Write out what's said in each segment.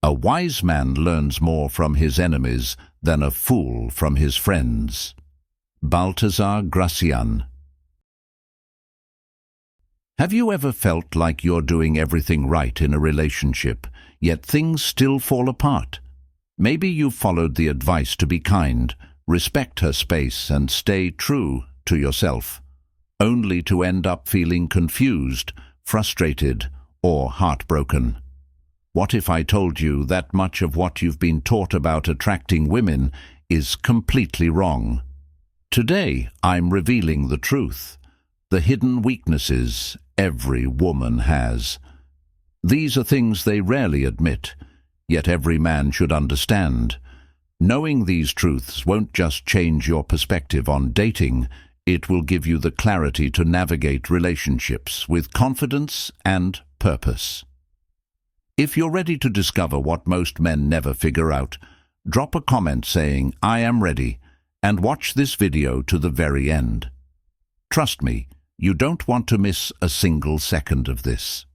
A wise man learns more from his enemies than a fool from his friends. Baltasar Gracian. Have you ever felt like you're doing everything right in a relationship, yet things still fall apart? Maybe you've followed the advice to be kind, respect her space, and stay true to yourself, only to end up feeling confused, frustrated, or heartbroken. What if I told you that much of what you've been taught about attracting women is completely wrong? Today, I'm revealing the truth, the hidden weaknesses every woman has. These are things they rarely admit, yet every man should understand. Knowing these truths won't just change your perspective on dating, it will give you the clarity to navigate relationships with confidence and purpose. If you're ready to discover what most men never figure out, drop a comment saying, "I am ready," and watch this video to the very end. Trust me, you don't want to miss a single second of this.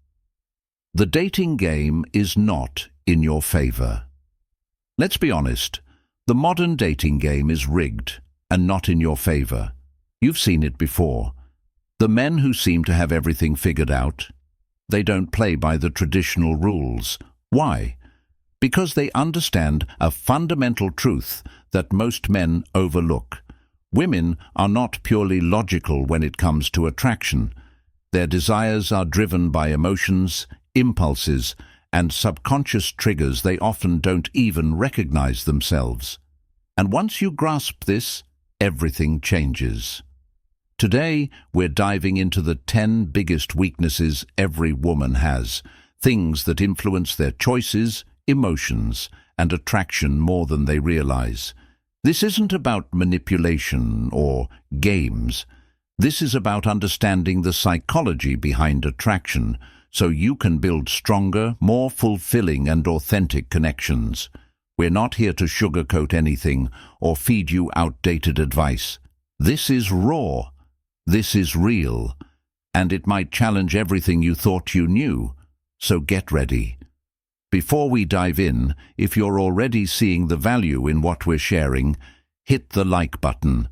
The dating game is not in your favor. Let's be honest, the modern dating game is rigged and not in your favor. You've seen it before. The men who seem to have everything figured out, they don't play by the traditional rules. Why? Because they understand a fundamental truth that most men overlook. Women are not purely logical when it comes to attraction. Their desires are driven by emotions, impulses, and subconscious triggers they often don't even recognize themselves. And once you grasp this, everything changes. Today, we're diving into the 10 biggest weaknesses every woman has, things that influence their choices, emotions, and attraction more than they realize. This isn't about manipulation or games. This is about understanding the psychology behind attraction, so you can build stronger, more fulfilling and authentic connections. We're not here to sugarcoat anything or feed you outdated advice. This is raw. This is real. And it might challenge everything you thought you knew. So get ready. Before we dive in, if you're already seeing the value in what we're sharing, hit the like button.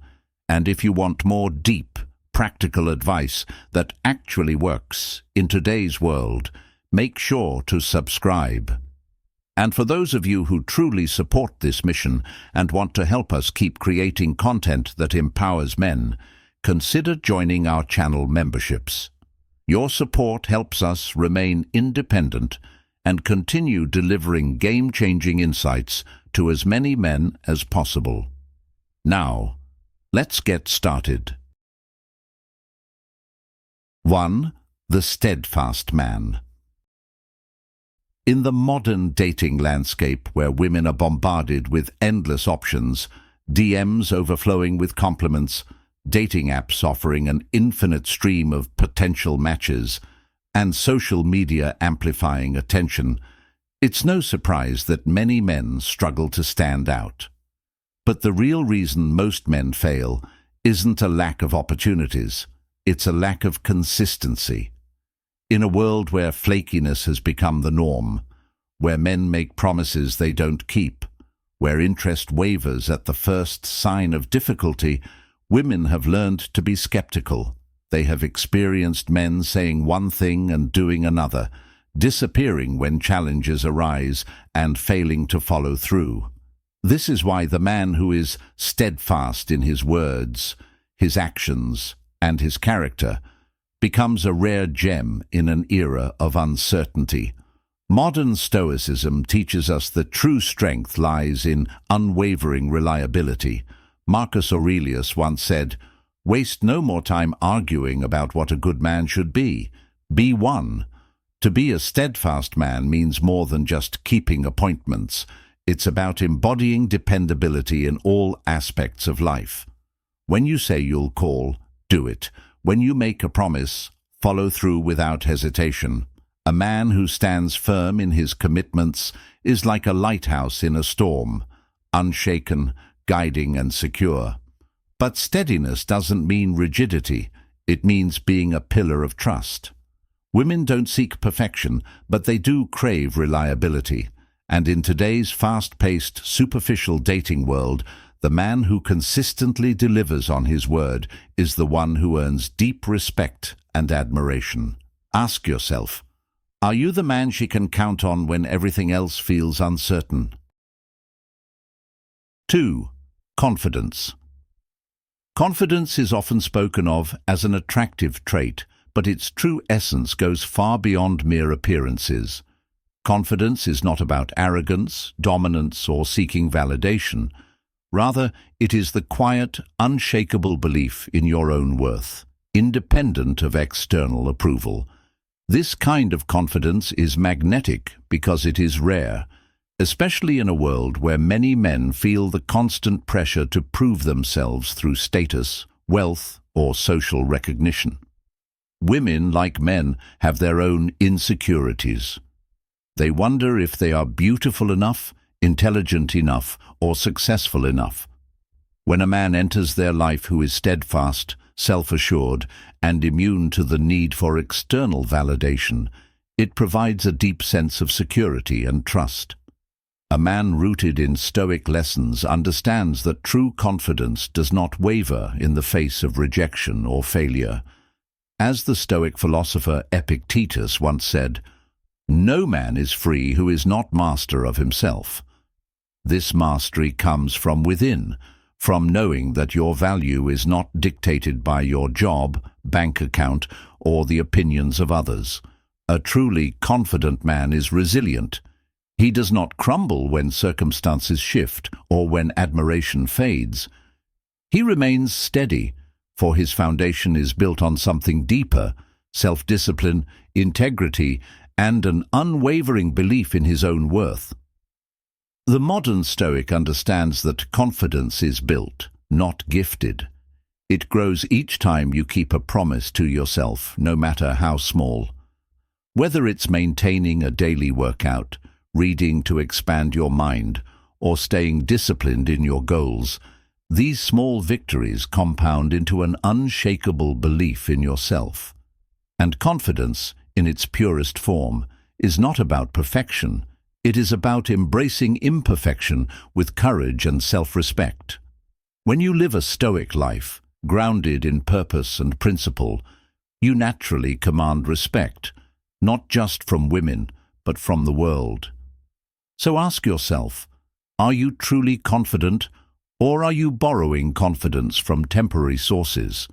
And if you want more deep, practical advice that actually works in today's world, make sure to subscribe. And for those of you who truly support this mission and want to help us keep creating content that empowers men, consider joining our channel memberships. Your support helps us remain independent and continue delivering game-changing insights to as many men as possible. Now, let's get started. 1. The Steadfast Man. In the modern dating landscape where women are bombarded with endless options, DMs overflowing with compliments, dating apps offering an infinite stream of potential matches, and social media amplifying attention, it's no surprise that many men struggle to stand out. But the real reason most men fail isn't a lack of opportunities, it's a lack of consistency. In a world where flakiness has become the norm, where men make promises they don't keep, where interest wavers at the first sign of difficulty, women have learned to be skeptical. They have experienced men saying one thing and doing another, disappearing when challenges arise and failing to follow through. This is why the man who is steadfast in his words, his actions, and his character becomes a rare gem in an era of uncertainty. Modern Stoicism teaches us that true strength lies in unwavering reliability. Marcus Aurelius once said, "Waste no more time arguing about what a good man should be. Be one." To be a steadfast man means more than just keeping appointments. It's about embodying dependability in all aspects of life. When you say you'll call, do it. When you make a promise, follow through without hesitation. A man who stands firm in his commitments is like a lighthouse in a storm, unshaken, guiding and secure. But steadiness doesn't mean rigidity. It means being a pillar of trust. Women don't seek perfection, but they do crave reliability. And in today's fast-paced, superficial dating world, the man who consistently delivers on his word is the one who earns deep respect and admiration. Ask yourself, are you the man she can count on when everything else feels uncertain? 2. Confidence. Confidence is often spoken of as an attractive trait, but its true essence goes far beyond mere appearances. Confidence is not about arrogance, dominance, or seeking validation. Rather, it is the quiet, unshakable belief in your own worth, independent of external approval. This kind of confidence is magnetic because it is rare, especially in a world where many men feel the constant pressure to prove themselves through status, wealth, or social recognition. Women, like men, have their own insecurities. They wonder if they are beautiful enough, intelligent enough, or successful enough. When a man enters their life who is steadfast, self-assured, and immune to the need for external validation, it provides a deep sense of security and trust. A man rooted in Stoic lessons understands that true confidence does not waver in the face of rejection or failure. As the Stoic philosopher Epictetus once said, "No man is free who is not master of himself." This mastery comes from within, from knowing that your value is not dictated by your job, bank account, or the opinions of others. A truly confident man is resilient. He does not crumble when circumstances shift or when admiration fades. He remains steady, for his foundation is built on something deeper: self-discipline, integrity, and an unwavering belief in his own worth. The modern Stoic understands that confidence is built, not gifted. It grows each time you keep a promise to yourself, no matter how small. Whether it's maintaining a daily workout, reading to expand your mind, or staying disciplined in your goals, these small victories compound into an unshakable belief in yourself. And confidence, in its purest form, is not about perfection. It is about embracing imperfection with courage and self-respect. When you live a Stoic life, grounded in purpose and principle, you naturally command respect, not just from women, but from the world. So ask yourself, are you truly confident, or are you borrowing confidence from temporary sources?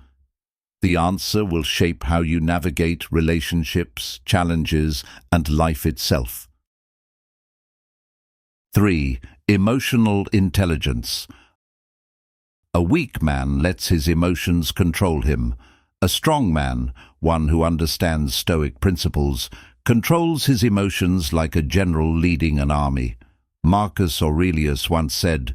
The answer will shape how you navigate relationships, challenges, and life itself. 3. Emotional intelligence. A weak man lets his emotions control him. A strong man, one who understands Stoic principles, controls his emotions like a general leading an army. Marcus Aurelius once said,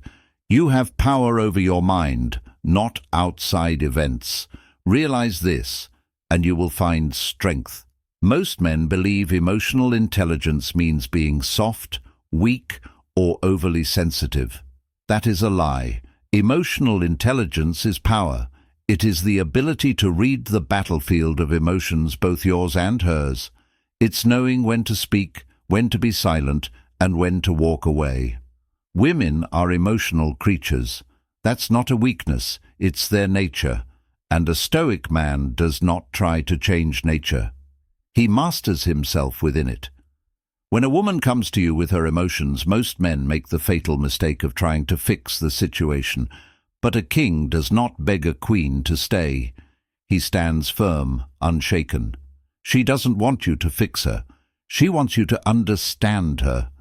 "You have power over your mind, not outside events. Realize this, and you will find strength." Most men believe emotional intelligence means being soft, weak, or overly sensitive. That is a lie. Emotional intelligence is power. It is the ability to read the battlefield of emotions, both yours and hers. It's knowing when to speak, when to be silent, and when to walk away. Women are emotional creatures. That's not a weakness, it's their nature. And a Stoic man does not try to change nature. He masters himself within it. When a woman comes to you with her emotions, most men make the fatal mistake of trying to fix the situation. But a king does not beg a queen to stay. He stands firm, unshaken. She doesn't want you to fix her. She wants you to understand her.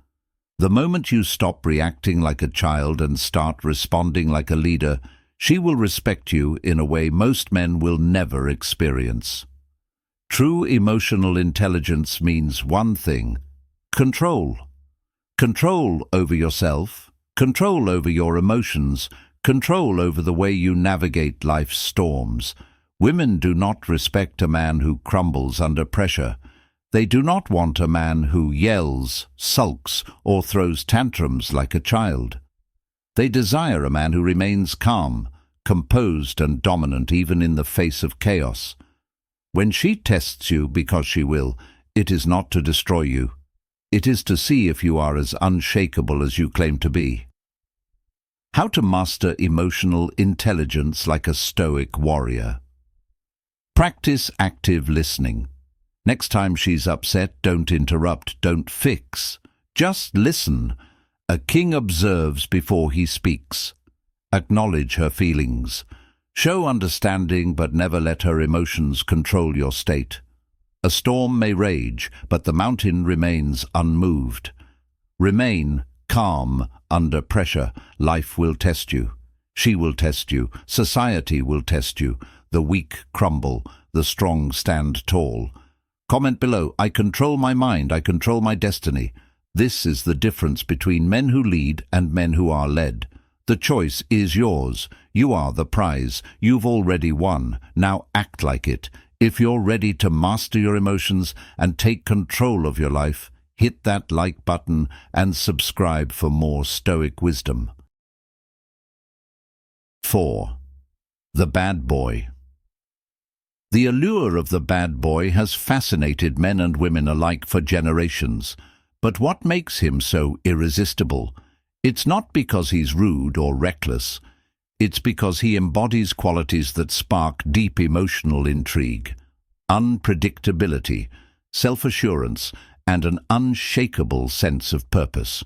The moment you stop reacting like a child and start responding like a leader, she will respect you in a way most men will never experience. True emotional intelligence means one thing: control. Control over yourself, control over your emotions, control over the way you navigate life's storms. Women do not respect a man who crumbles under pressure. They do not want a man who yells, sulks, or throws tantrums like a child. They desire a man who remains calm, composed and dominant even in the face of chaos. When she tests you, because she will, it is not to destroy you. It is to see if you are as unshakable as you claim to be. How to master emotional intelligence like a Stoic warrior. Practice active listening. Next time she's upset, don't interrupt, don't fix. Just listen. A king observes before he speaks. Acknowledge her feelings. Show understanding, but never let her emotions control your state. A storm may rage, but the mountain remains unmoved. Remain calm under pressure. Life will test you. She will test you. Society will test you. The weak crumble. The strong stand tall. Comment below, I control my mind, I control my destiny. This is the difference between men who lead and men who are led. The choice is yours. You are the prize. You've already won. Now act like it. If you're ready to master your emotions and take control of your life, hit that like button and subscribe for more Stoic wisdom. 4. The Bad Boy. The allure of the bad boy has fascinated men and women alike for generations. But what makes him so irresistible? It's not because he's rude or reckless. It's because he embodies qualities that spark deep emotional intrigue, unpredictability, self-assurance, and an unshakable sense of purpose.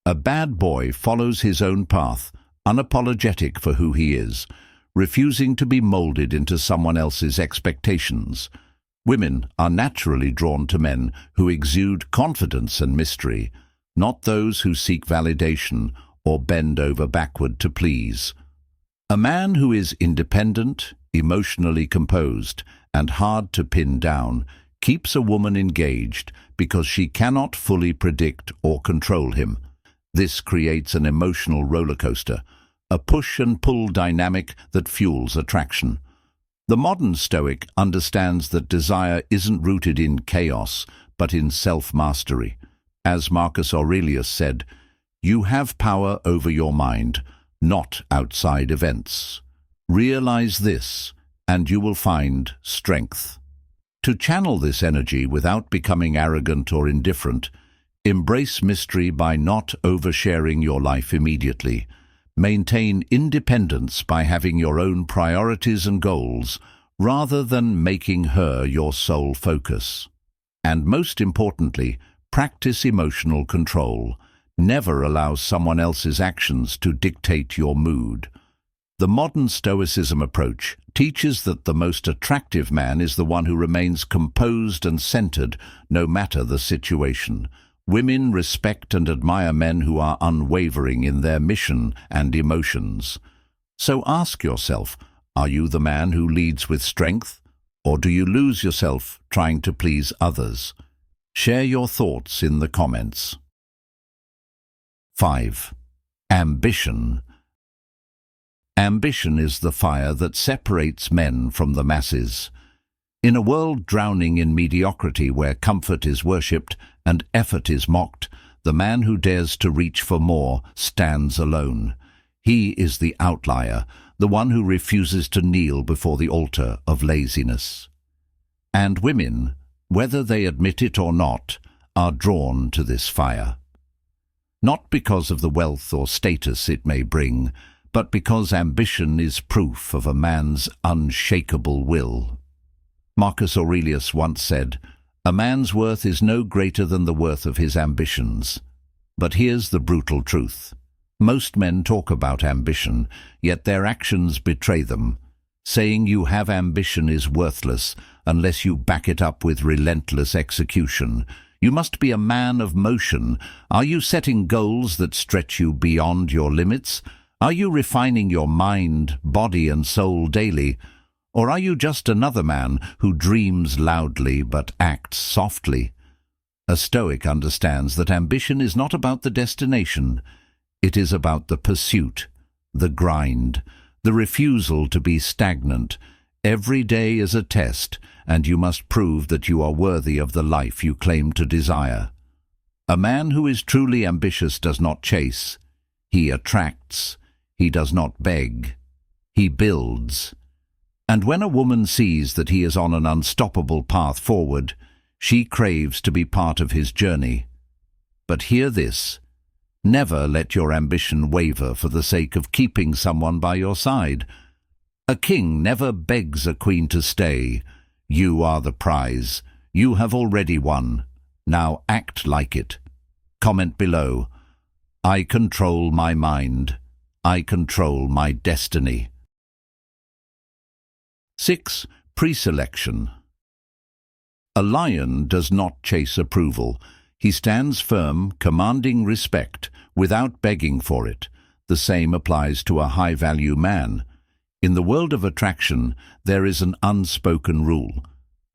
A bad boy follows his own path, unapologetic for who he is, refusing to be molded into someone else's expectations. Women are naturally drawn to men who exude confidence and mystery, not those who seek validation or bend over backward to please. A man who is independent, emotionally composed, and hard to pin down keeps a woman engaged because she cannot fully predict or control him. This creates an emotional roller coaster, a push and pull dynamic that fuels attraction. The modern Stoic understands that desire isn't rooted in chaos, but in self-mastery. As Marcus Aurelius said, "You have power over your mind, not outside events." Realize this, and you will find strength. To channel this energy without becoming arrogant or indifferent, embrace mystery by not oversharing your life immediately. Maintain independence by having your own priorities and goals, rather than making her your sole focus. And most importantly, practice emotional control. Never allow someone else's actions to dictate your mood. The modern Stoicism approach teaches that the most attractive man is the one who remains composed and centered, no matter the situation. Women respect and admire men who are unwavering in their mission and emotions. So ask yourself, are you the man who leads with strength, or do you lose yourself trying to please others? Share your thoughts in the comments. 5. Ambition. Ambition is the fire that separates men from the masses. In a world drowning in mediocrity where comfort is worshipped and effort is mocked, the man who dares to reach for more stands alone. He is the outlier, the one who refuses to kneel before the altar of laziness. And women, whether they admit it or not, are drawn to this fire. Not because of the wealth or status it may bring, but because ambition is proof of a man's unshakable will. Marcus Aurelius once said, "A man's worth is no greater than the worth of his ambitions." But here's the brutal truth. Most men talk about ambition, yet their actions betray them. Saying you have ambition is worthless unless you back it up with relentless execution. You must be a man of motion. Are you setting goals that stretch you beyond your limits? Are you refining your mind, body, and soul daily? Or are you just another man who dreams loudly but acts softly? A Stoic understands that ambition is not about the destination. It is about the pursuit, the grind, the refusal to be stagnant. Every day is a test, and you must prove that you are worthy of the life you claim to desire. A man who is truly ambitious does not chase. He attracts. He does not beg. He builds. And when a woman sees that he is on an unstoppable path forward, she craves to be part of his journey. But hear this. Never let your ambition waver for the sake of keeping someone by your side. A king never begs a queen to stay. You are the prize. You have already won. Now act like it. Comment below. I control my mind. I control my destiny. 6. Preselection. A lion does not chase approval. He stands firm, commanding respect, without begging for it. The same applies to a high-value man. In the world of attraction, there is an unspoken rule.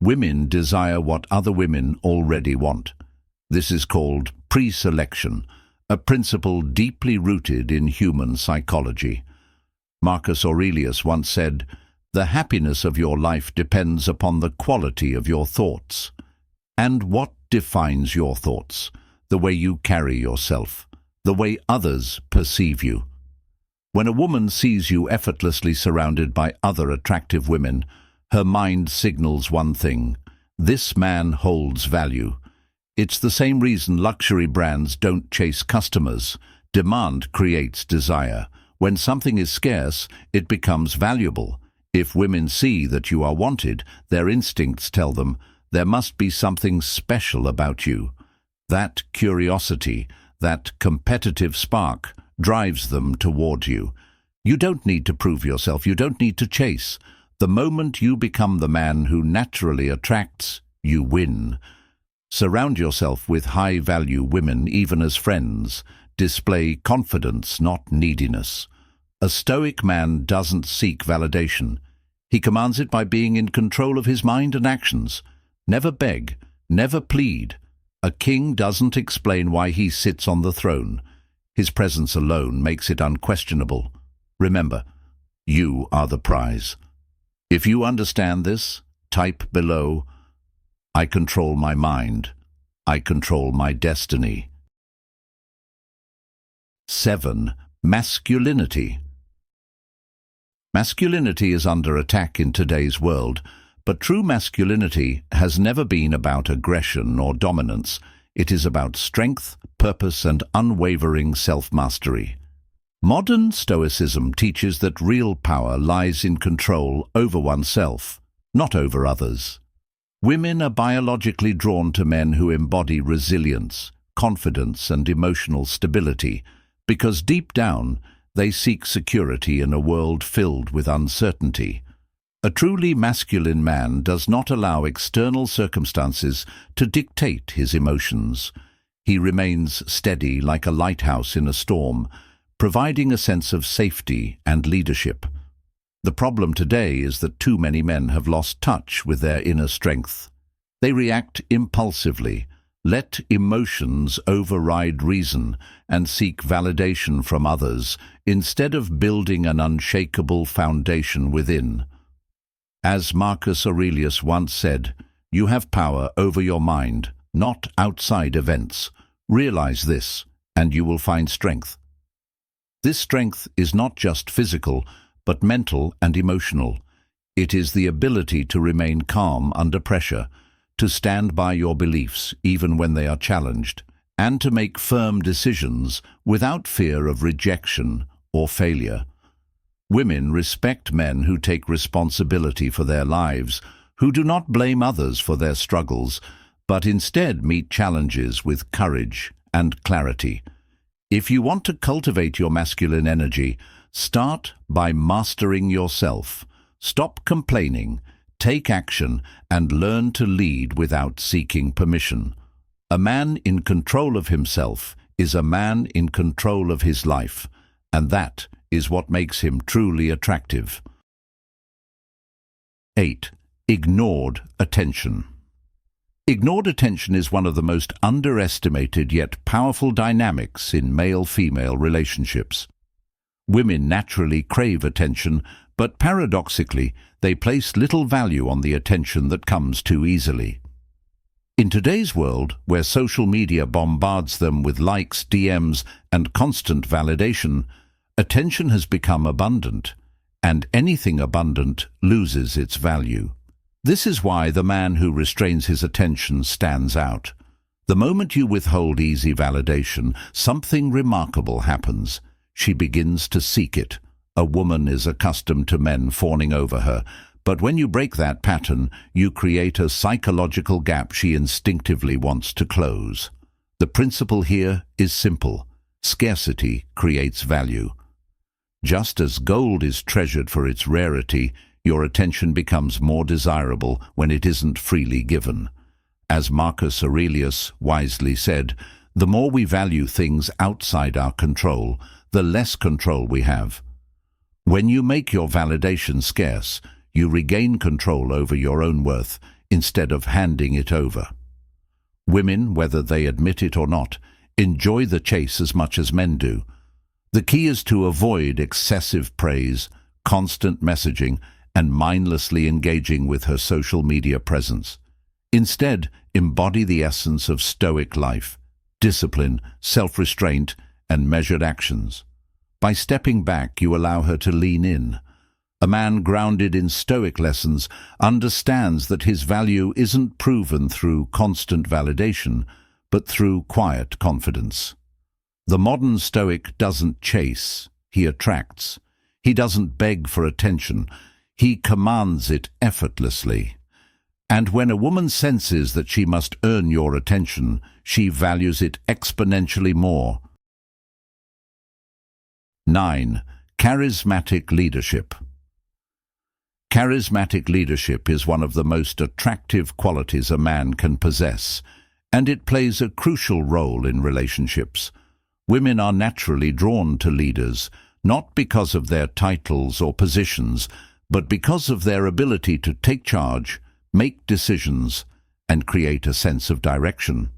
Women desire what other women already want. This is called preselection, a principle deeply rooted in human psychology. Marcus Aurelius once said, "The happiness of your life depends upon the quality of your thoughts." And what defines your thoughts? The way you carry yourself, the way others perceive you. When a woman sees you effortlessly surrounded by other attractive women, her mind signals one thing: this man holds value. It's the same reason luxury brands don't chase customers. Demand creates desire. When something is scarce, it becomes valuable. If women see that you are wanted, their instincts tell them there must be something special about you. That curiosity, that competitive spark, drives them toward you. You don't need to prove yourself. You don't need to chase. The moment you become the man who naturally attracts, you win. Surround yourself with high-value women, even as friends. Display confidence, not neediness. A Stoic man doesn't seek validation. He commands it by being in control of his mind and actions. Never beg, never plead. A king doesn't explain why he sits on the throne. His presence alone makes it unquestionable. Remember, you are the prize. If you understand this, type below, I control my mind. I control my destiny. 7. Masculinity. Masculinity is under attack in today's world, but true masculinity has never been about aggression or dominance. It is about strength, purpose, and unwavering self-mastery. Modern Stoicism teaches that real power lies in control over oneself, not over others. Women are biologically drawn to men who embody resilience, confidence, and emotional stability, because deep down, they seek security in a world filled with uncertainty. A truly masculine man does not allow external circumstances to dictate his emotions. He remains steady like a lighthouse in a storm, providing a sense of safety and leadership. The problem today is that too many men have lost touch with their inner strength. They react impulsively, let emotions override reason, and seek validation from others instead of building an unshakable foundation within. As Marcus Aurelius once said, you have power over your mind, not outside events. Realize this, and you will find strength. This strength is not just physical, but mental and emotional. It is the ability to remain calm under pressure, to stand by your beliefs even when they are challenged, and to make firm decisions without fear of rejection or failure. Women respect men who take responsibility for their lives, who do not blame others for their struggles, but instead meet challenges with courage and clarity. If you want to cultivate your masculine energy, start by mastering yourself. Stop complaining, take action, and learn to lead without seeking permission. A man in control of himself is a man in control of his life, and that is what makes him truly attractive. 8. Ignored attention. Ignored attention is one of the most underestimated yet powerful dynamics in male-female relationships. Women naturally crave attention, but paradoxically, they place little value on the attention that comes too easily. In today's world, where social media bombards them with likes, DMs, and constant validation, attention has become abundant, and anything abundant loses its value. This is why the man who restrains his attention stands out. The moment you withhold easy validation, something remarkable happens. She begins to seek it. A woman is accustomed to men fawning over her, but when you break that pattern, you create a psychological gap she instinctively wants to close. The principle here is simple. Scarcity creates value. Just as gold is treasured for its rarity, your attention becomes more desirable when it isn't freely given. As Marcus Aurelius wisely said, the more we value things outside our control, the less control we have. When you make your validation scarce, you regain control over your own worth instead of handing it over. Women, whether they admit it or not, enjoy the chase as much as men do. The key is to avoid excessive praise, constant messaging, and mindlessly engaging with her social media presence. Instead, embody the essence of Stoic life: discipline, self-restraint, and measured actions. By stepping back, you allow her to lean in. A man grounded in Stoic lessons understands that his value isn't proven through constant validation, but through quiet confidence. The modern Stoic doesn't chase, he attracts. He doesn't beg for attention, he commands it effortlessly. And when a woman senses that she must earn your attention, she values it exponentially more. 9. Charismatic leadership. Charismatic leadership is one of the most attractive qualities a man can possess, and it plays a crucial role in relationships. Women are naturally drawn to leaders, not because of their titles or positions, but because of their ability to take charge, make decisions, and create a sense of direction.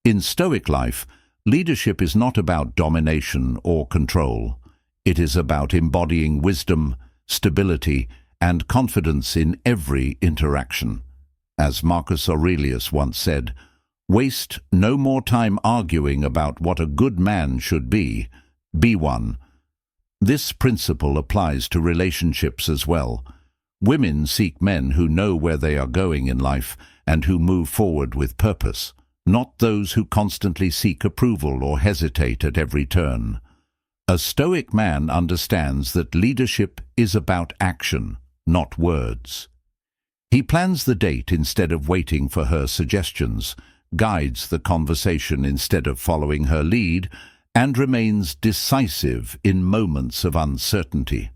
In Stoic life, leadership is not about domination or control. It is about embodying wisdom, stability, and confidence in every interaction. As Marcus Aurelius once said, "Waste no more time arguing about what a good man should be one." This principle applies to relationships as well. Women seek men who know where they are going in life and who move forward with purpose, not those who constantly seek approval or hesitate at every turn. A Stoic man understands that leadership is about action, not words. He plans the date instead of waiting for her suggestions, guides the conversation instead of following her lead, and remains decisive in moments of uncertainty.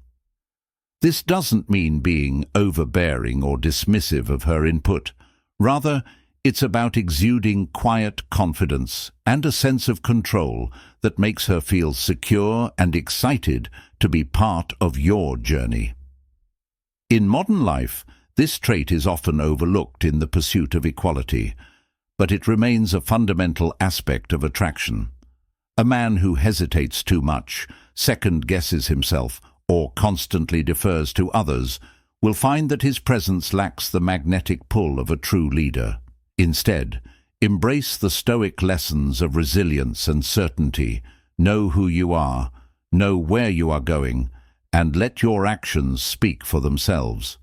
This doesn't mean being overbearing or dismissive of her input. Rather, it's about exuding quiet confidence and a sense of control that makes her feel secure and excited to be part of your journey. In modern life, this trait is often overlooked in the pursuit of equality, but it remains a fundamental aspect of attraction. A man who hesitates too much, second-guesses himself, or constantly defers to others will find that his presence lacks the magnetic pull of a true leader. Instead, embrace the Stoic lessons of resilience and certainty. Know who you are, know where you are going, and let your actions speak for themselves.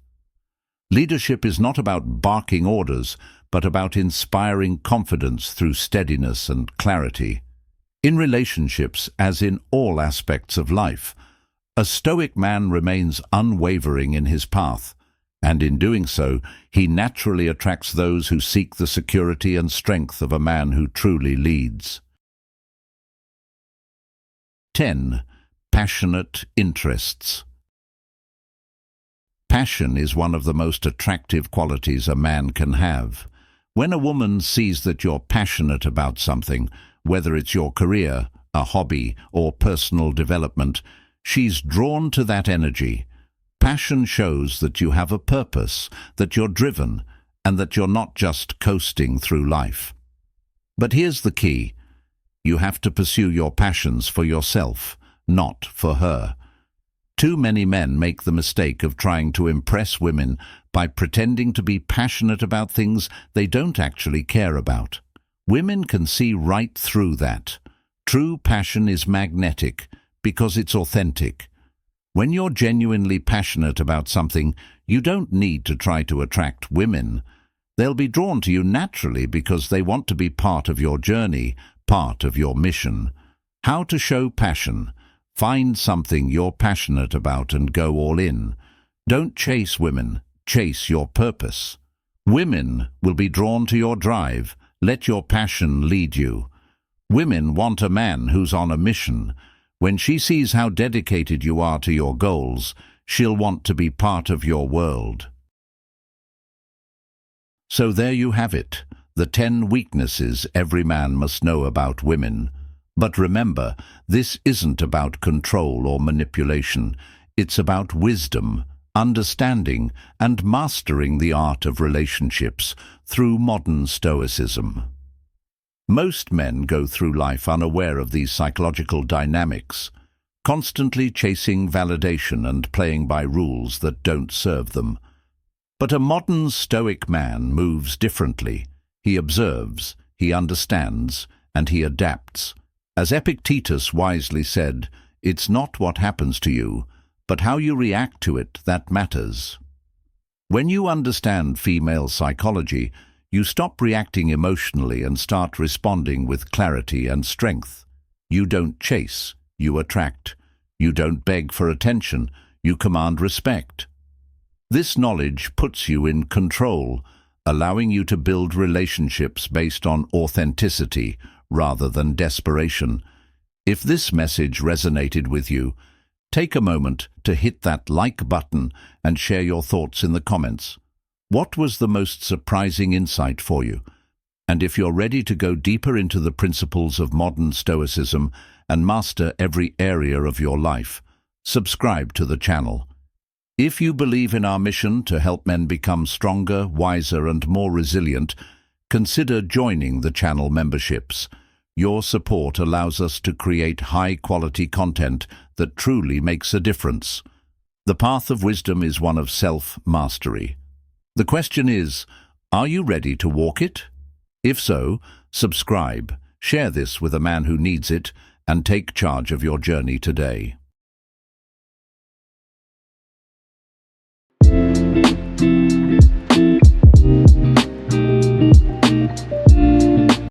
Leadership is not about barking orders, but about inspiring confidence through steadiness and clarity. In relationships, as in all aspects of life, a Stoic man remains unwavering in his path, and in doing so, he naturally attracts those who seek the security and strength of a man who truly leads. 10. Passionate interests. Passion is one of the most attractive qualities a man can have. When a woman sees that you're passionate about something, whether it's your career, a hobby, or personal development, she's drawn to that energy. Passion shows that you have a purpose, that you're driven, and that you're not just coasting through life. But here's the key. You have to pursue your passions for yourself, not for her. Too many men make the mistake of trying to impress women by pretending to be passionate about things they don't actually care about. Women can see right through that. True passion is magnetic because it's authentic. When you're genuinely passionate about something, you don't need to try to attract women. They'll be drawn to you naturally because they want to be part of your journey, part of your mission. How to show passion. Find something you're passionate about and go all in. Don't chase women, chase your purpose. Women will be drawn to your drive. Let your passion lead you. Women want a man who's on a mission. When she sees how dedicated you are to your goals, she'll want to be part of your world. So there you have it, the 10 weaknesses every man must know about women. But remember, this isn't about control or manipulation. It's about wisdom, understanding, and mastering the art of relationships through modern Stoicism. Most men go through life unaware of these psychological dynamics, constantly chasing validation and playing by rules that don't serve them. But a modern Stoic man moves differently. He observes, he understands, and he adapts. As Epictetus wisely said, it's not what happens to you, but how you react to it that matters. When you understand female psychology, you stop reacting emotionally and start responding with clarity and strength. You don't chase, you attract. You don't beg for attention, you command respect. This knowledge puts you in control, allowing you to build relationships based on authenticity rather than desperation. If this message resonated with you, take a moment to hit that like button and share your thoughts in the comments. What was the most surprising insight for you? And if you're ready to go deeper into the principles of modern Stoicism and master every area of your life, subscribe to the channel. If you believe in our mission to help men become stronger, wiser, and more resilient, consider joining the channel memberships. Your support allows us to create high-quality content that truly makes a difference. The path of wisdom is one of self-mastery. The question is, are you ready to walk it? If so, subscribe, share this with a man who needs it, and take charge of your journey today.